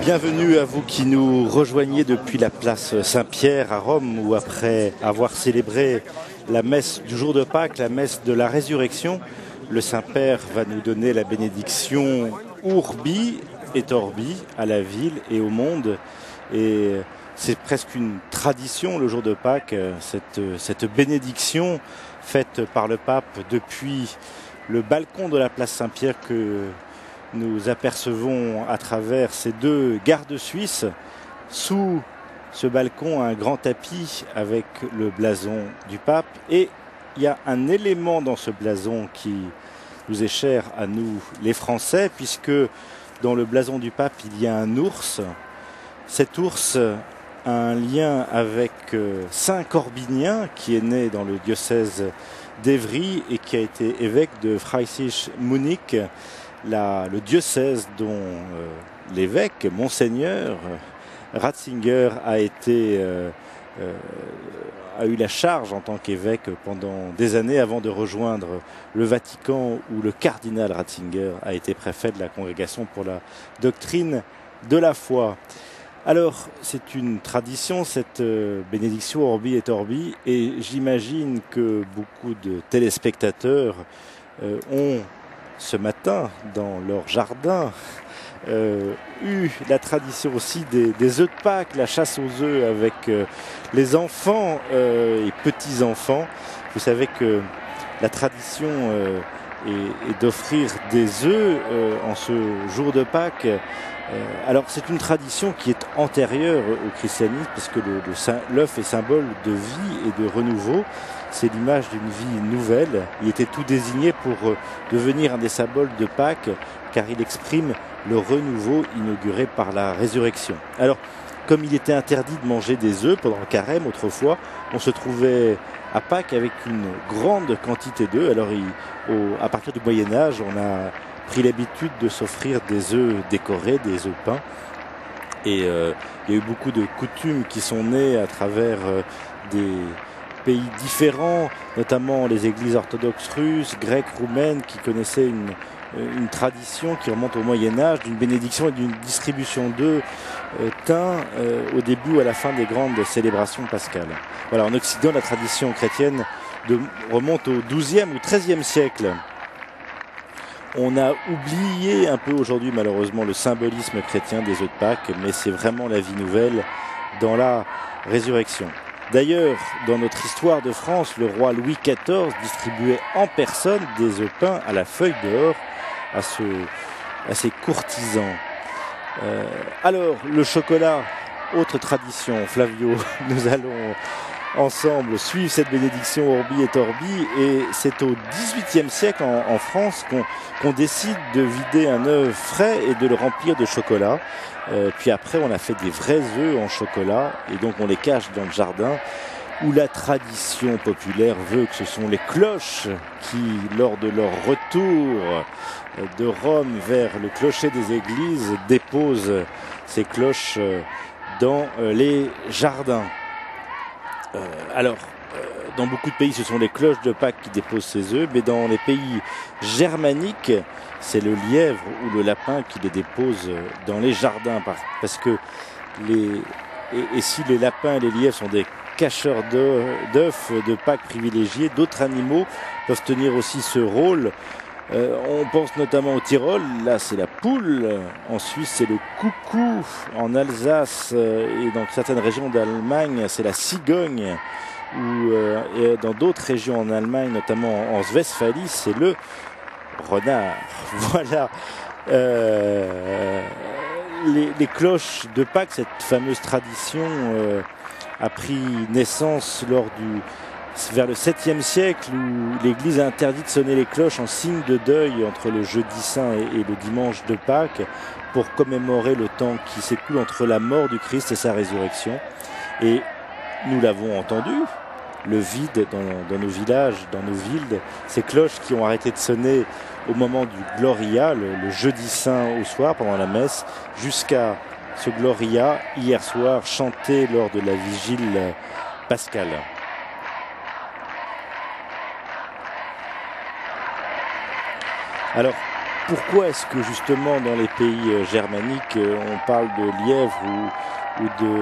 Bienvenue à vous qui nous rejoignez depuis la place Saint-Pierre à Rome, où après avoir célébré la messe du jour de Pâques, la messe de la résurrection, le Saint-Père va nous donner la bénédiction Urbi et Orbi à la ville et au monde. Et c'est presque une tradition le jour de Pâques, cette bénédiction faite par le pape depuis le balcon de la place Saint-Pierre que nous apercevons à travers ces deux gardes suisses. Sous ce balcon, un grand tapis avec le blason du pape. Et il y a un élément dans ce blason qui nous est cher à nous les Français, puisque dans le blason du pape, il y a un ours. Cet ours a un lien avec Saint Corbinien, qui est né dans le diocèse d'Évry et qui a été évêque de Freisich-Munich, le diocèse dont l'évêque, Monseigneur Ratzinger, a eu la charge en tant qu'évêque pendant des années avant de rejoindre le Vatican, où le cardinal Ratzinger a été préfet de la Congrégation pour la doctrine de la foi. Alors, c'est une tradition, cette bénédiction Orbi et Orbi, et j'imagine que beaucoup de téléspectateurs ont, ce matin, dans leur jardin, eu la tradition aussi des œufs de Pâques, la chasse aux œufs avec les enfants et petits-enfants. Vous savez que la tradition est d'offrir des œufs en ce jour de Pâques. Alors c'est une tradition qui est antérieure au christianisme, parce que l'œuf est symbole de vie et de renouveau. C'est l'image d'une vie nouvelle. Il était tout désigné pour devenir un des symboles de Pâques, car il exprime le renouveau inauguré par la résurrection. Alors, comme il était interdit de manger des œufs pendant le carême autrefois, on se trouvait à Pâques avec une grande quantité d'œufs. Alors, à partir du Moyen-Âge, on a pris l'habitude de s'offrir des œufs décorés, des œufs peints. Et il y a eu beaucoup de coutumes qui sont nées à travers des pays différents, notamment les églises orthodoxes russes, grecques, roumaines, qui connaissaient une tradition qui remonte au Moyen-Âge, d'une bénédiction et d'une distribution d'œufs teints au début ou à la fin des grandes célébrations pascales. Voilà, en Occident, la tradition chrétienne remonte au XIIe ou XIIIe siècle. On a oublié un peu aujourd'hui, malheureusement, le symbolisme chrétien des œufs de Pâques, mais c'est vraiment la vie nouvelle dans la résurrection. D'ailleurs, dans notre histoire de France, le roi Louis XIV distribuait en personne des œufs peints à la feuille d'or à ses courtisans. Alors, le chocolat, autre tradition, Flavio, nous allons ensemble suivre cette bénédiction Orbi et Orbi, et c'est au XVIIIe siècle en France qu'on décide de vider un œuf frais et de le remplir de chocolat. Puis après, on a fait des vrais œufs en chocolat, et donc on les cache dans le jardin, où la tradition populaire veut que ce sont les cloches qui, lors de leur retour de Rome vers le clocher des églises, déposent ces cloches dans les jardins. Alors, dans beaucoup de pays, ce sont les cloches de Pâques qui déposent ces œufs, mais dans les pays germaniques, c'est le lièvre ou le lapin qui les dépose dans les jardins. Parce que si les lapins et les lièvres sont des cacheurs d'œufs de Pâques privilégiés, d'autres animaux peuvent tenir aussi ce rôle. On pense notamment au Tyrol, là c'est la poule, en Suisse c'est le coucou, en Alsace et dans certaines régions d'Allemagne c'est la cigogne, et dans d'autres régions en Allemagne, notamment en Westphalie, c'est le renard. Voilà. Les cloches de Pâques, cette fameuse tradition a pris naissance vers le 7e siècle, où l'Église a interdit de sonner les cloches en signe de deuil entre le jeudi saint et le dimanche de Pâques, pour commémorer le temps qui s'écoule entre la mort du Christ et sa résurrection. Et nous l'avons entendu, le vide dans nos villages, dans nos villes, ces cloches qui ont arrêté de sonner au moment du Gloria, le jeudi saint au soir, pendant la messe, jusqu'à ce Gloria, hier soir, chanté lors de la vigile pascale. Alors, pourquoi est-ce que justement dans les pays germaniques on parle de lièvre ou de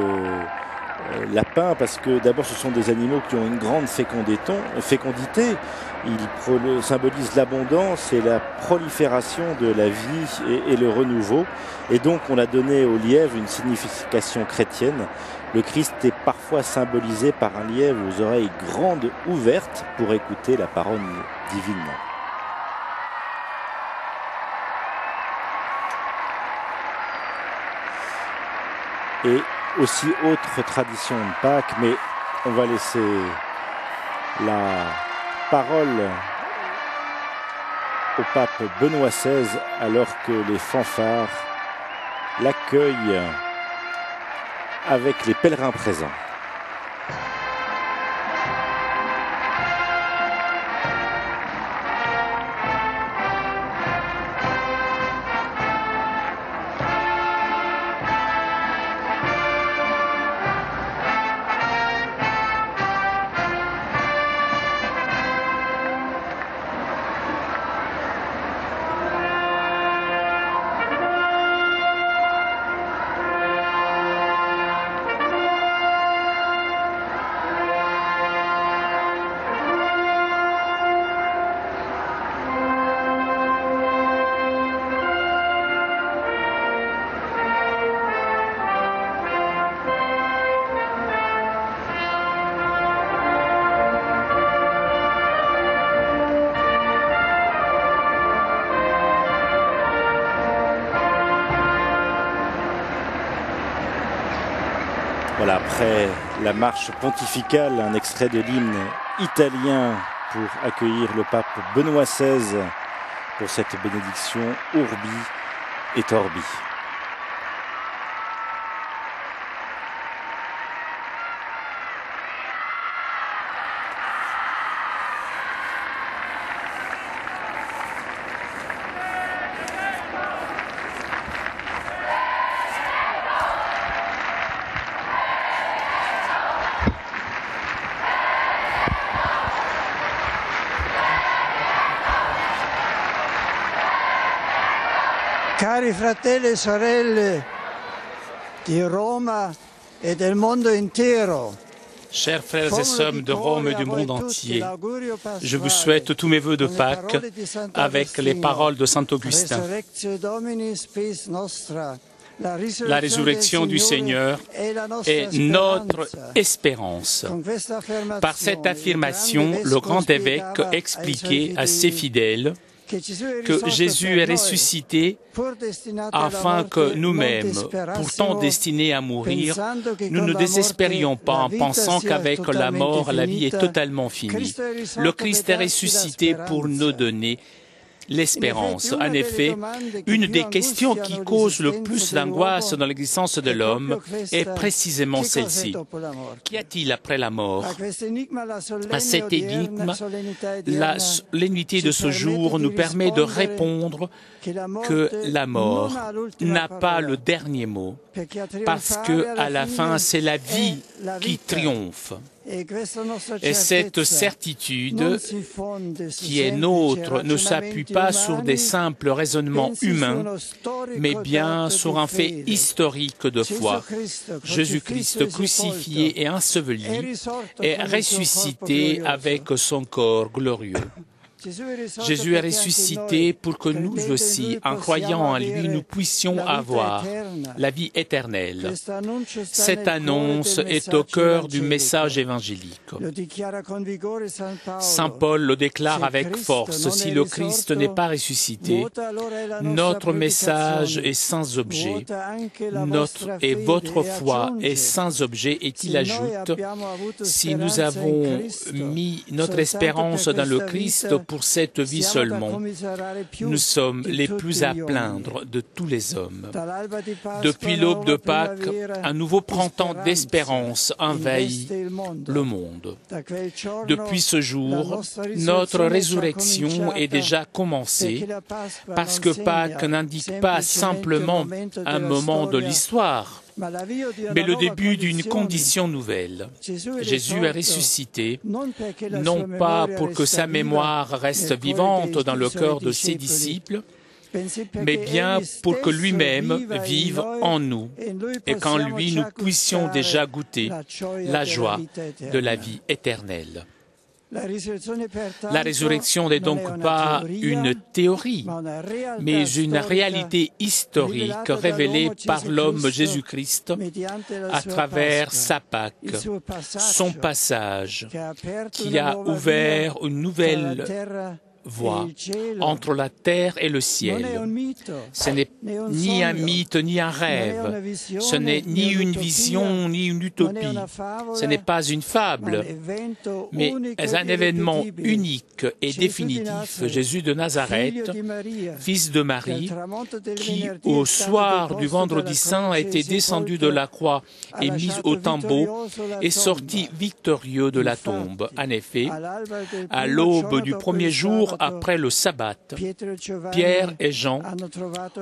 lapin? Parce que d'abord ce sont des animaux qui ont une grande fécondité. Ils symbolisent l'abondance et la prolifération de la vie et le renouveau. Et donc on a donné au lièvre une signification chrétienne. Le Christ est parfois symbolisé par un lièvre aux oreilles grandes ouvertes pour écouter la parole divine. Et aussi autre tradition de Pâques, mais on va laisser la parole au pape Benoît XVI alors que les fanfares l'accueillent avec les pèlerins présents. Voilà, après la marche pontificale, un extrait de l'hymne italien pour accueillir le pape Benoît XVI pour cette bénédiction Urbi et Orbi. Cari fratelli e sorelle di Roma e del mondo intero. Chers frères et sœurs de Rome et du monde entier, je vous souhaite tous mes vœux de Pâques avec les paroles de Saint Augustin. La résurrection du Seigneur est notre espérance. Par cette affirmation, le grand évêque expliquait à ses fidèles que Jésus est ressuscité afin que nous-mêmes, pourtant destinés à mourir, nous ne désespérions pas en pensant qu'avec la mort, la vie est totalement finie. Le Christ est ressuscité pour nous donner l'espérance. En effet, une des questions qui cause le plus d'angoisse dans l'existence de l'homme est précisément celle-ci. Qu'y a-t-il après la mort? À cette énigme, la solennité de ce jour nous permet de répondre que la mort n'a pas le dernier mot, parce que à la fin, c'est la vie qui triomphe. Et cette certitude qui est nôtre ne s'appuie pas sur des simples raisonnements humains, mais bien sur un fait historique de foi. Jésus-Christ crucifié et enseveli est ressuscité avec son corps glorieux. Jésus est ressuscité pour que nous aussi, en croyant en lui, nous puissions avoir la vie éternelle. Cette annonce est au cœur du message évangélique. Saint Paul le déclare avec force, si le Christ n'est pas ressuscité, notre message est sans objet, et votre foi est sans objet, et il ajoute, si nous avons mis notre espérance dans le Christ pour cette vie seulement, nous sommes les plus à plaindre de tous les hommes. Depuis l'aube de Pâques, un nouveau printemps d'espérance envahit le monde. Depuis ce jour, notre résurrection est déjà commencée, parce que Pâques n'indique pas simplement un moment de l'histoire, mais le début d'une condition nouvelle. Jésus est ressuscité, non pas pour que sa mémoire reste vivante dans le cœur de ses disciples, mais bien pour que lui-même vive en nous et qu'en lui nous puissions déjà goûter la joie de la vie éternelle. La résurrection n'est donc pas une théorie, mais une réalité historique révélée par l'homme Jésus-Christ à travers sa Pâque, son passage, qui a ouvert une nouvelle voie entre la terre et le ciel. Ce n'est ni un mythe ni un rêve, ce n'est ni une vision ni une utopie, ce n'est pas une fable, mais un événement unique et définitif, Jésus de Nazareth, fils de Marie, qui au soir du vendredi saint a été descendu de la croix et mis au tombeau et sorti victorieux de la tombe. En effet, à l'aube du premier jour après le sabbat, Pierre et Jean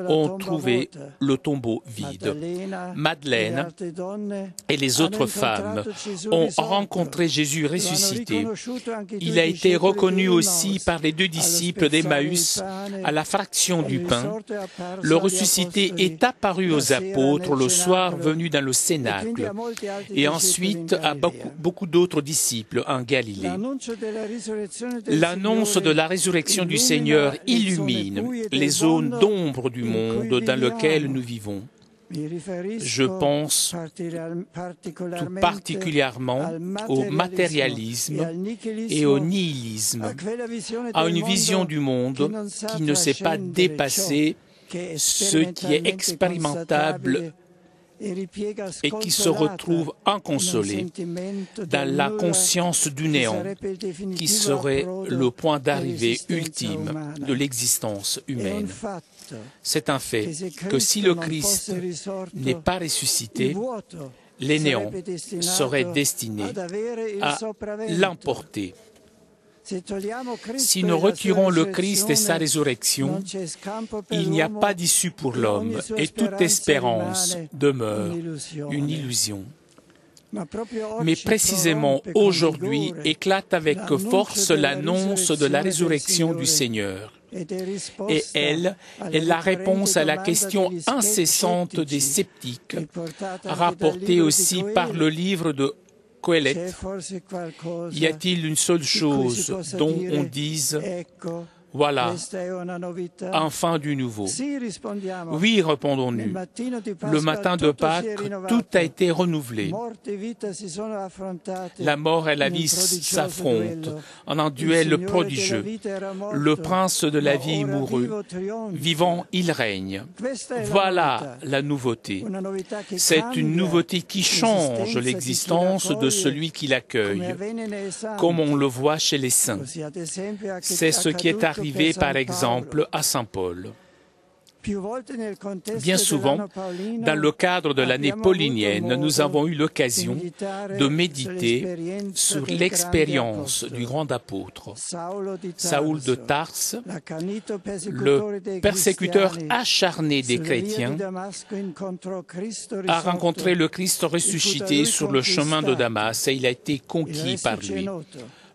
ont trouvé le tombeau vide. Madeleine et les autres femmes ont rencontré Jésus ressuscité. Il a été reconnu aussi par les 2 disciples d'Emmaüs à la fraction du pain. Le ressuscité est apparu aux apôtres le soir venu dans le Cénacle et ensuite à beaucoup d'autres disciples en Galilée. L'annonce de la résurrection du Seigneur illumine les zones d'ombre du monde dans lequel nous vivons. Je pense tout particulièrement au matérialisme et au nihilisme, à une vision du monde qui ne sait pas dépasser ce qui est expérimentable et qui se retrouve inconsolé dans la conscience du néant, qui serait le point d'arrivée ultime de l'existence humaine. C'est un fait que si le Christ n'est pas ressuscité, les néants seraient destinés à l'emporter. Si nous retirons le Christ et sa résurrection, il n'y a pas d'issue pour l'homme et toute espérance demeure une illusion. Mais précisément aujourd'hui éclate avec force l'annonce de la résurrection du Seigneur. Et elle est la réponse à la question incessante des sceptiques, rapportée aussi par le livre de Coëlette. Y a-t-il une seule chose dont on dise « Voilà, enfin du nouveau ». Oui, répondons-nous. Le matin de Pâques, tout a été renouvelé. La mort et la vie s'affrontent en un duel prodigieux. Le prince de la vie mourut. Vivant, il règne. Voilà la nouveauté. C'est une nouveauté qui change l'existence de celui qui l'accueille, comme on le voit chez les saints. C'est ce qui est arrivé par exemple à Saint Paul. Bien souvent, dans le cadre de l'année paulinienne, nous avons eu l'occasion de méditer sur l'expérience du grand apôtre. Saoul de Tarse, le persécuteur acharné des chrétiens, a rencontré le Christ ressuscité sur le chemin de Damas et il a été conquis par lui.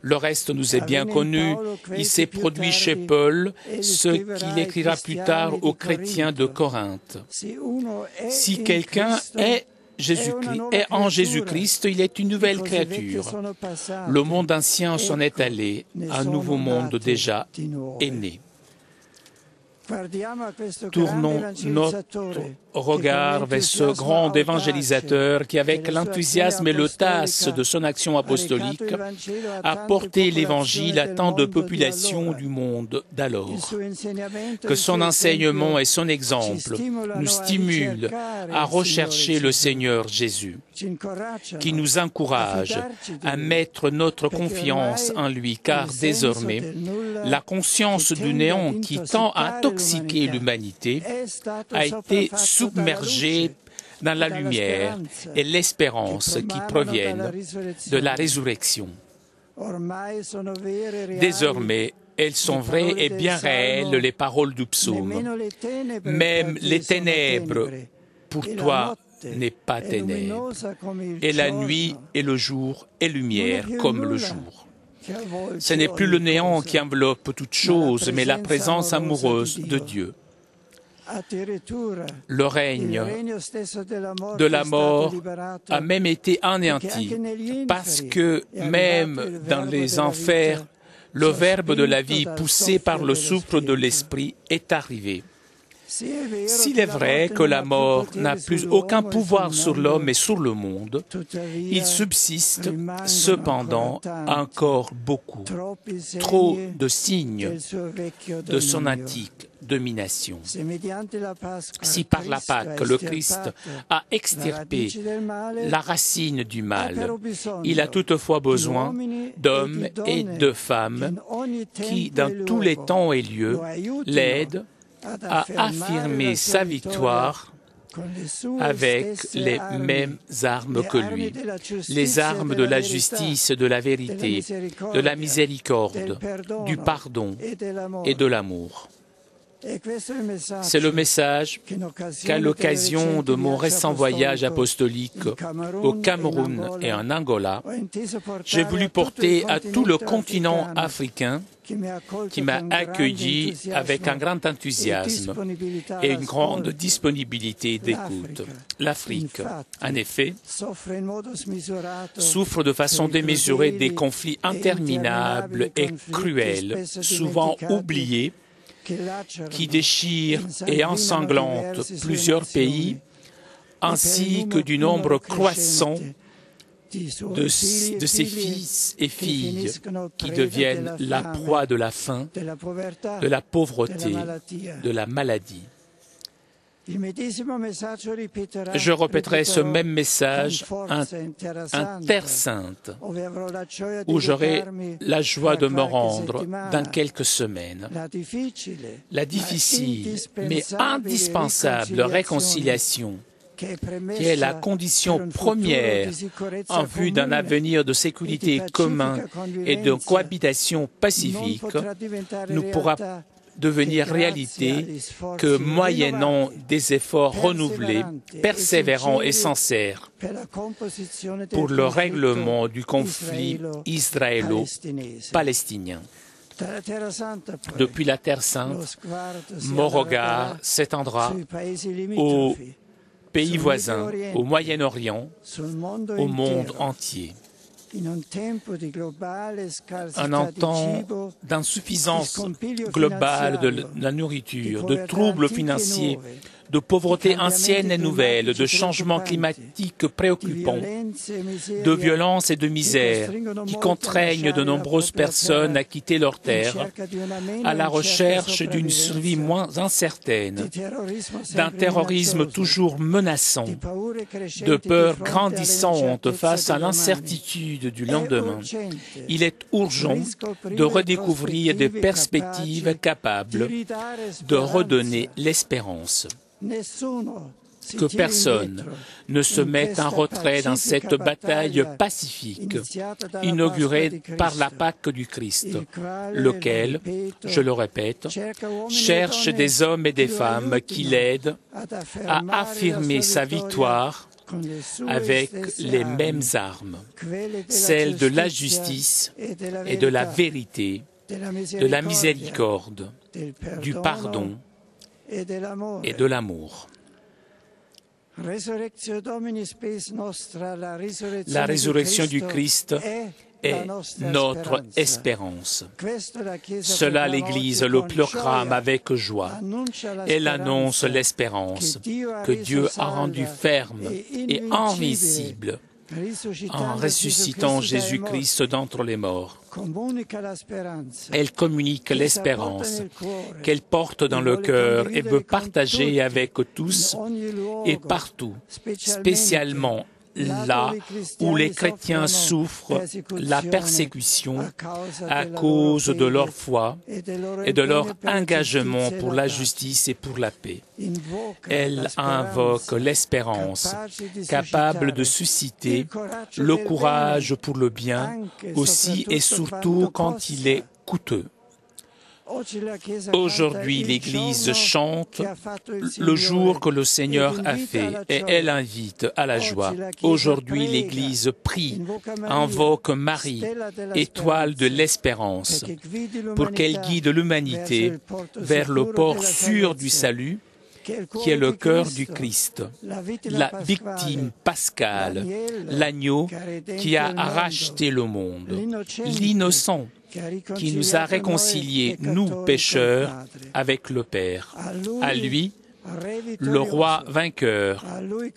Le reste nous est bien connu. Il s'est produit chez Paul, ce qu'il écrira plus tard aux chrétiens de Corinthe. Si quelqu'un est en Jésus-Christ, il est une nouvelle créature. Le monde ancien s'en est allé, un nouveau monde déjà est né. Tournons notre regard vers ce grand évangélisateur qui, avec l'enthousiasme et l'audace de son action apostolique, a porté l'Évangile à tant de populations du monde d'alors. Que son enseignement et son exemple nous stimulent à rechercher le Seigneur Jésus, qui nous encourage à mettre notre confiance en lui, car désormais, la conscience du néant qui tend à intoxiquer l'humanité a été submergée dans la lumière et l'espérance qui proviennent de la résurrection. Désormais, elles sont vraies et bien réelles, les paroles du psaume. Même les ténèbres, pour toi, n'est pas ténèbres. Et la nuit et le jour est lumière comme le jour. Ce n'est plus le néant qui enveloppe toute chose, mais la présence amoureuse de Dieu. Le règne de la mort a même été anéanti, parce que même dans les enfers, le Verbe de la vie, poussé par le souffle de l'Esprit, est arrivé. S'il est vrai que la mort n'a plus aucun pouvoir sur l'homme et sur le monde, il subsiste cependant encore beaucoup, trop de signes de son antique domination. Si par la Pâque le Christ a extirpé la racine du mal, il a toutefois besoin d'hommes et de femmes qui, dans tous les temps et lieux, l'aident à affirmer sa victoire avec les mêmes armes que lui, les armes de la justice, de la vérité, de la miséricorde, du pardon et de l'amour. C'est le message qu'à l'occasion de mon récent voyage apostolique au Cameroun et en Angola, j'ai voulu porter à tout le continent africain qui m'a accueilli avec un grand enthousiasme et une grande disponibilité d'écoute. L'Afrique, en effet, souffre de façon démesurée des conflits interminables et cruels, souvent oubliés, qui déchirent et ensanglantent plusieurs pays, ainsi que du nombre croissant de ses fils et filles qui deviennent la proie de la faim, de la pauvreté, de la maladie. Je répéterai ce même message en Terre Sainte, où j'aurai la joie de me rendre dans quelques semaines. La difficile mais indispensable réconciliation, qui est la condition première en vue d'un avenir de sécurité commun et de cohabitation pacifique, ne pourra devenir réalité que moyennant des efforts renouvelés, persévérants et sincères pour le règlement du conflit israélo-palestinien. Depuis la Terre Sainte, mon regard s'étendra aux pays voisins, au Moyen-Orient, au monde entier. En un temps d'insuffisance globale de la nourriture, de troubles financiers, de pauvreté ancienne et nouvelle, de changements climatiques préoccupants, de violence et de misère qui contraignent de nombreuses personnes à quitter leur terre à la recherche d'une survie moins incertaine, d'un terrorisme toujours menaçant, de peurs grandissantes face à l'incertitude du lendemain. Il est urgent de redécouvrir des perspectives capables de redonner l'espérance. Que personne ne se mette en retrait dans cette bataille pacifique inaugurée par la Pâque du Christ, lequel, je le répète, cherche des hommes et des femmes qui l'aident à affirmer sa victoire avec les mêmes armes, celles de la justice et de la vérité, de la miséricorde, du pardon et de l'amour. La résurrection du Christ est notre espérance. Cela, l'Église le proclame avec joie. Elle annonce l'espérance que Dieu a rendue ferme et invincible en ressuscitant Jésus-Christ d'entre les morts. Elle communique l'espérance qu'elle porte dans le cœur et veut partager avec tous et partout, spécialement là où les chrétiens souffrent la persécution à cause de leur foi et de leur engagement pour la justice et pour la paix. Elle invoque l'espérance, capable de susciter le courage pour le bien, aussi et surtout quand il est coûteux. Aujourd'hui, l'Église chante le jour que le Seigneur a fait et elle invite à la joie. Aujourd'hui, l'Église prie, invoque Marie, étoile de l'espérance, pour qu'elle guide l'humanité vers le port sûr du salut qui est le cœur du Christ, la victime pascale, l'agneau qui a racheté le monde, l'innocent qui nous a réconciliés, nous pécheurs, avec le Père. À lui, le roi vainqueur,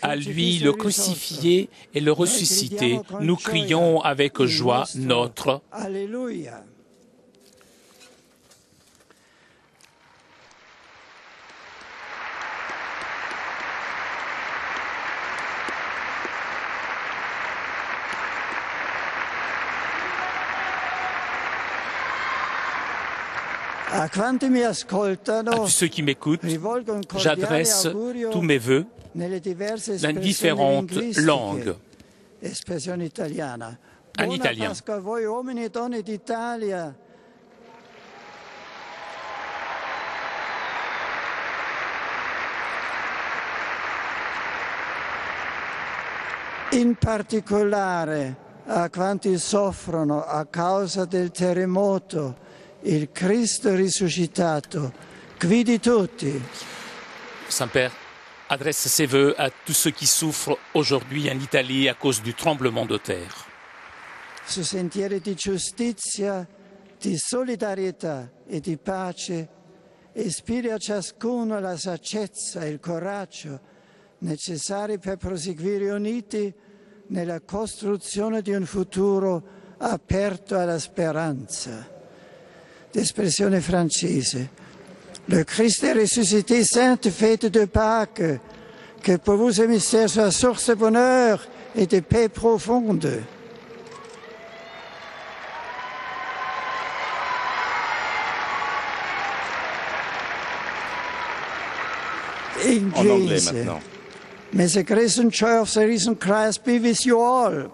à lui le crucifié et le ressuscité, nous crions avec joie notre Alléluia. À tous ceux qui m'écoutent, j'adresse tous mes vœux dans différentes langues. En italien. In particolare a quanti soffrono a causa del terremoto, il Cristo risuscitato, guidi tutti. Saint-Père adresse ses vœux à tous ceux qui souffrent aujourd'hui en Italie à cause du tremblement de terre. Su sentieri di giustizia, di solidarietà e di pace, ispiri a ciascuno la saggezza e il coraggio necessari per proseguire uniti nella costruzione di un futuro aperto alla speranza. D'espressione francese. Le Christ est ressuscité, sainte fête de Pâques, que pour vous ce mystère soit source de bonheur et de paix profonde. En anglais maintenant. May the grace and joy of the risen Christ be with you all.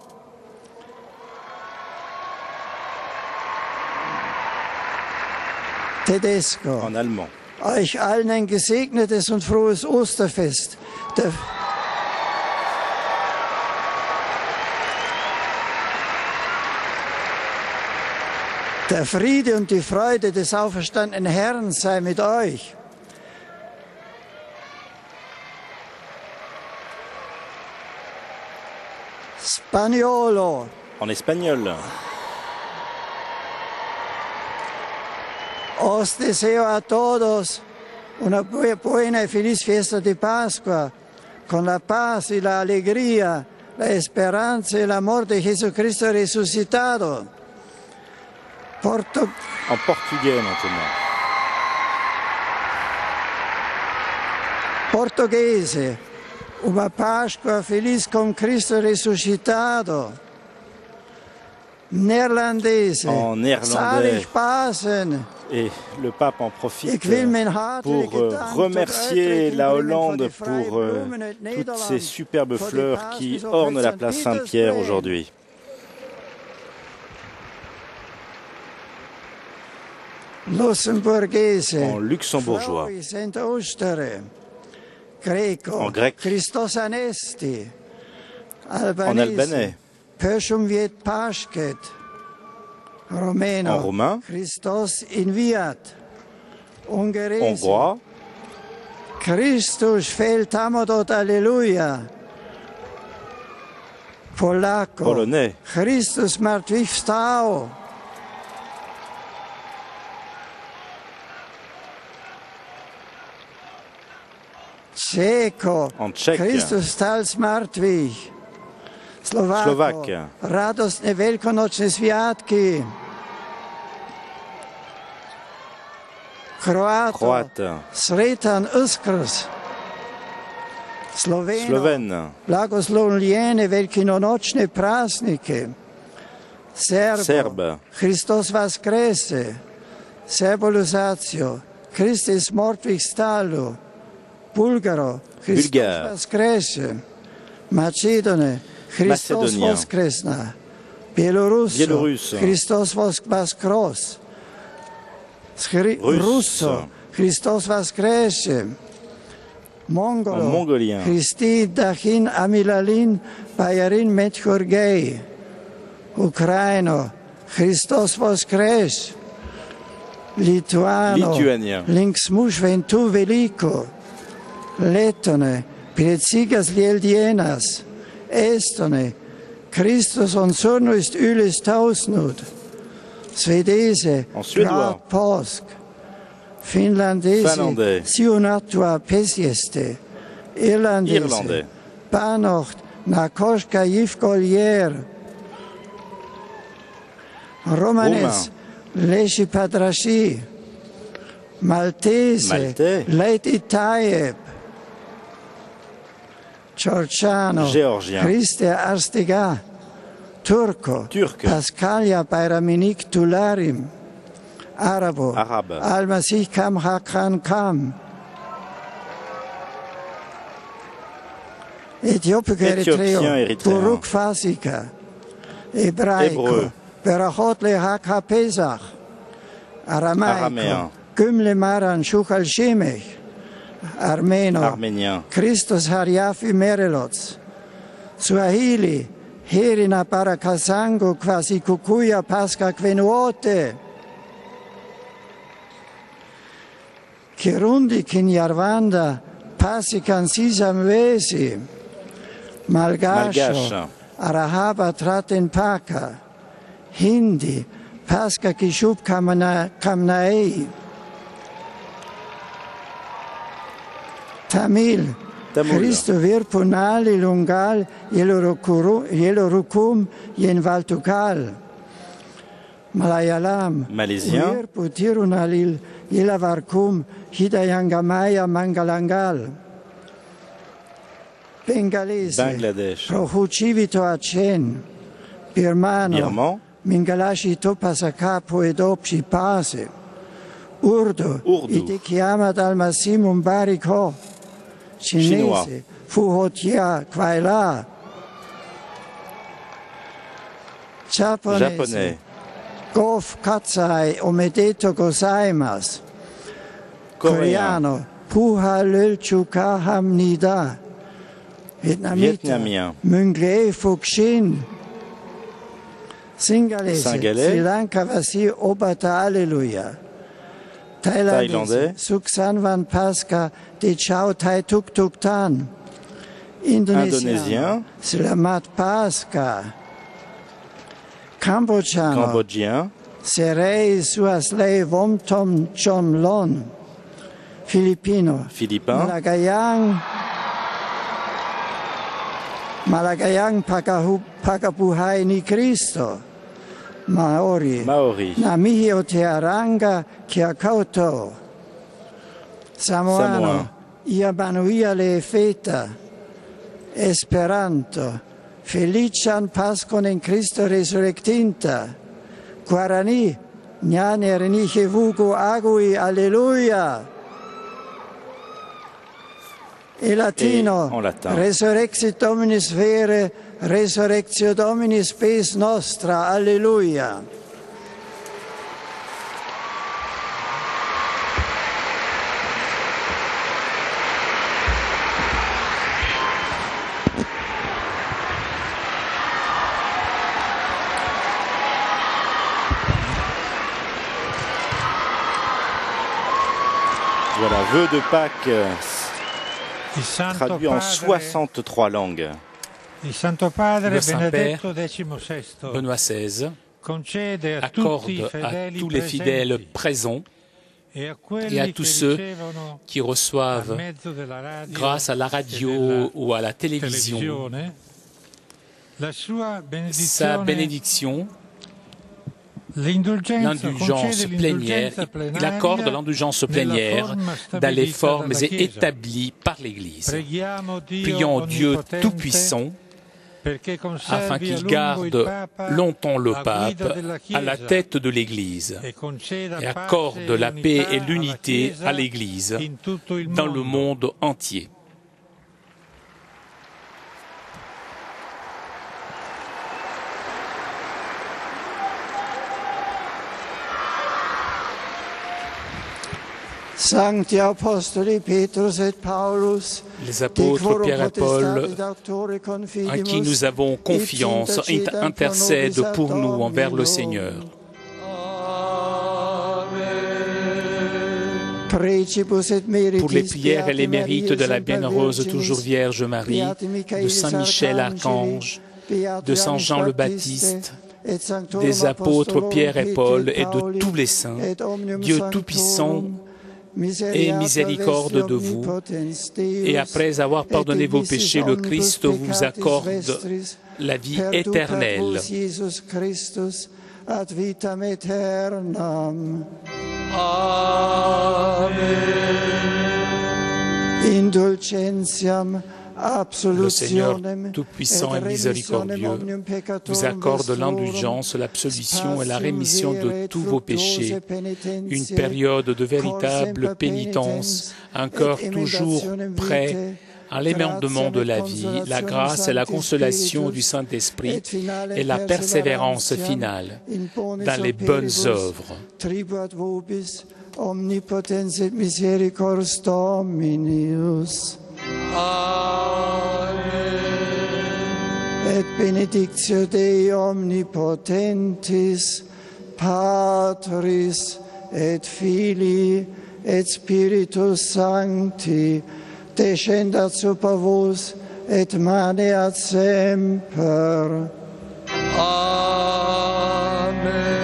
Tedesco. En allemand. Euch allen ein gesegnetes und frohes Osterfest. Der Friede und die Freude des auferstandenen Herrn sei mit euch. Spagnolo. En espagnol. Os deseo a todos una buena y feliz fiesta de Pascua, con la paz y la alegría, la esperanza y el amor de Jesucristo resucitado. En portugais maintenant. Portoghese, una Pasqua feliz con Cristo resucitato. Néerlandais. En néerlandais. Salig Pasen. Et le pape en profite pour remercier la Hollande pour toutes ces superbes fleurs qui ornent la place Saint-Pierre aujourd'hui. En luxembourgeois. En grec. En albanais. Romeno, en roumain, Christos inviat, hongrois, Christus feltamodot Alleluia, polacco, polonais, Christus martwychwstał, Tchéco, en tchèque, Christus wstał z martwych, Slovaque, radosne veľkonočné sviatky. Croate, sretan Uskrs. Slovène, blagoslovljene veľkonočné prázdnike. Serbe, Christos vaskrese. Serboluzácio, Christus mŕtvych stálu. Bulgaro, Christos vaskrese. Macedone, Christos voskresna. Bielorus, Christos vaskros. Russo, Christos vaskrese. Mongolien, Christi dachin amilalin bajarin metchorgei. Ukraino, Christos voskres. Lituano, Lituanien, links muž ventu veliko. lettone, precīgas lieldienas, estone, Kristus un sunu ist ylis tausnud, svedese, grad påsk, finlandese, siunatua pesieste, irlandese, panocht, nakoshka jifgolier, romanes, leshi padrashi, maltese, leit Itaeb, Georgiano, Christe Arstiga, Turco, Pascalia Bayraminik Tularim, Arabo, Al-Masih Kam Hakan Kam, Éthiopico Eritreo, Buruk Fasika, Hebraico, Berachot Lehak HaPesach, Aramaico, Gümle Maran Shuchal Shemech, Armenien, Christus Hariafi Merelots, Swahili, Herina Parakasango, Quasi Kukuya Pasca Quenuote, Kirundi Kinyarwanda, Pasikan Sisamwesi, Malgasho, Arahaba Tratenpaka, Hindi, Pasca Kishub Kamnaei, Tamil, Christo Virpunali Lungal, Yelorukum, Yenvaltukal, Malayalam, Virpu Tirunalil, Yelavarkum, Hidayangamaya Mangalangal, Bengalese, Bangladesh, Prohucivito Acen, Birmano, Mingalashi Topasaka Poedopsi Pase, Urdu, Itikiama Dalmasimum Bariko, Cinese, Fuhotia Kwaila, Japonese, Gof Katsai Omedeto Gozaimas, Coreano, Puha Lölchuka Hamnida, Vietnamita, Mungle Fukshin, Singalese, Sri Lanka Vasi Obata Alleluia, Thailandese, Suksanvan Pasca, De Chao Tai Tuk Tuk Tan, Indonésien, Selamat Pasca, Cambodgien, Serei Suaslei Vom Tom Chom Lon, Philippin, Malagayang Pakapuhai ni Cristo, Maori, Namihio Tearanga Kiakauto, Samoano, Iabanuia le Feta, Esperanto, Felician Pascon in Cristo Resurrectinta, Guarani, Gnane Reniche Vugo Agui, Alleluia, e Latino, Resurrexit Dominis Vere, Resurrectio Dominis Spes Nostra, Alleluia. Voilà, vœu de Pâques traduit en 63 langues. Le Saint-Père, Benoît XVI, accorde à tous les fidèles présents et à tous ceux qui reçoivent grâce à la radio ou à la télévision sa bénédiction, l'indulgence plénière. Il accorde l'indulgence plénière dans les formes établies par l'Église. Prions Dieu Tout-Puissant afin qu'il garde longtemps le pape à la tête de l'Église et accorde la paix et l'unité à l'Église dans le monde entier. Sancti Apostoli Petrus et Paulus, les apôtres Pierre et Paul, en qui nous avons confiance, intercèdent pour nous envers le Seigneur. pour les prières et les mérites de la bienheureuse toujours Vierge Marie, de Saint Michel Archange, de Saint Jean le Baptiste, des apôtres Pierre et Paul et de tous les saints, Dieu Tout-Puissant, ait miséricorde de vous, et après avoir pardonné vos péchés, le Christ vous accorde la vie éternelle. Indulgentiam, le Seigneur Tout-Puissant et Miséricordieux vous accorde l'indulgence, l'absolution et la rémission de tous vos péchés, une période de véritable pénitence, un cœur toujours prêt à l'aimant de la vie, la grâce et la consolation du Saint-Esprit et la persévérance finale dans les bonnes œuvres. Omnipotens et misericors Dominus. Amen. Et benedictio Dei omnipotentis, Patris et Filii et Spiritus Sancti, descendat super vos et maneat semper. Amen.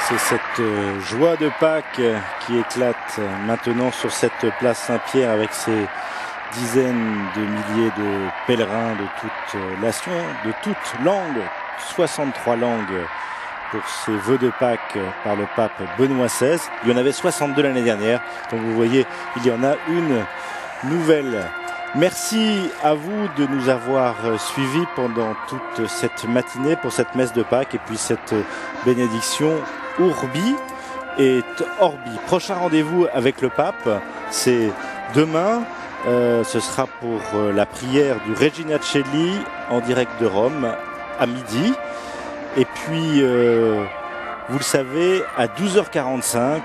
C'est cette joie de Pâques qui éclate maintenant sur cette place Saint-Pierre avec ces dizaines de milliers de pèlerins de toute nation, de toutes langues, 63 langues pour ces vœux de Pâques par le pape Benoît XVI. Il y en avait 62 l'année dernière, donc vous voyez, il y en a une nouvelle. Merci à vous de nous avoir suivis pendant toute cette matinée pour cette messe de Pâques et puis cette bénédiction Urbi et Orbi. Prochain rendez-vous avec le pape, c'est demain. Ce sera pour la prière du Regina Coeli en direct de Rome à midi. Et puis, vous le savez, à 12h45,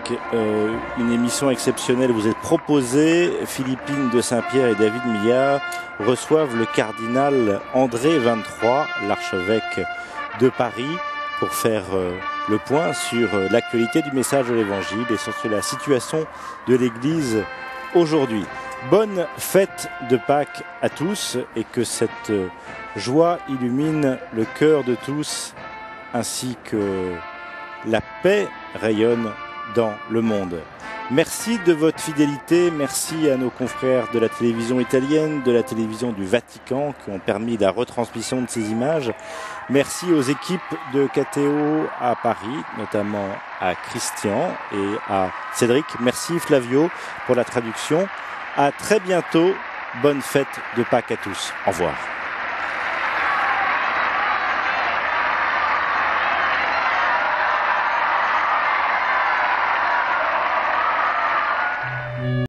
une émission exceptionnelle vous est proposée. Philippine de Saint-Pierre et David Millard reçoivent le cardinal André XXIII, l'archevêque de Paris, pour faire le point sur l'actualité du message de l'Évangile et sur la situation de l'Église aujourd'hui. Bonne fête de Pâques à tous et que cette joie illumine le cœur de tous ainsi que la paix rayonne dans le monde. Merci de votre fidélité, merci à nos confrères de la télévision italienne, de la télévision du Vatican qui ont permis la retransmission de ces images. Merci aux équipes de KTO à Paris, notamment à Christian et à Cédric. Merci Flavio pour la traduction. À très bientôt. Bonne fête de Pâques à tous. Au revoir.